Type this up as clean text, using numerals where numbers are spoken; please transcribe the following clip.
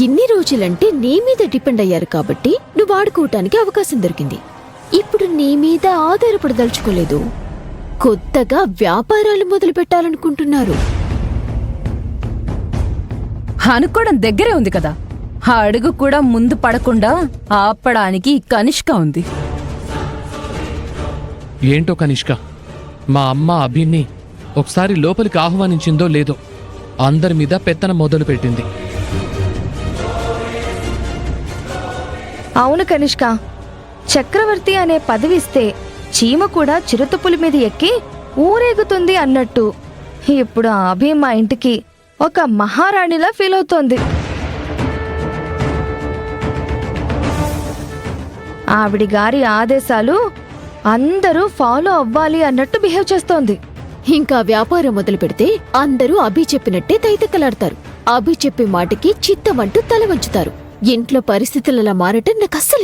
ఇన్ని రోజులంటే నీ మీద డిపెండ్ అయ్యారు కాబట్టి నువ్వు ఆడుకోవటానికి అవకాశం దొరికింది. ఇప్పుడు నీ మీద ఆధారపడదలుచుకోలేదు, కొత్తగా వ్యాపారాలు మొదలు పెట్టాలనుకుంటున్నారు. అనుకోవడం దగ్గరే ఉంది కదా, ఆ అడుగు కూడా ముందు పడకుండా ఆపడానికి కనిష్క ఉంది. ఏంటో కనిష్క, మా అమ్మ అభిని ఒకసారి లోపలికి ఆహ్వానించిందో లేదో అందరి మీద పెత్తనం మొదలు పెట్టింది. అవును కనిష్క, చక్రవర్తి అనే పదవిస్తే చీమ కూడా చిరుతపులి మీద ఎక్కి ఊరేగుతుంది అన్నట్టు ఇప్పుడు ఆ అభి మా ఇంటికి ఒక మహారాణిలా ఫీల్ అవుతోంది. ఆవిడి గారి ఆదేశాలు అందరూ ఫాలో అవ్వాలి అన్నట్టు బిహేవ్ చేస్తోంది. ఇంకా వ్యాపారం మొదలు పెడితే అందరూ అభి చెప్పినట్టే తైతక్కలాడతారు. అభి చెప్పే మాటకి చిత్తమంటూ తల వంచుతారు. ఇంట్లో పరిస్థితులలా మారటం నాకు అస్సలు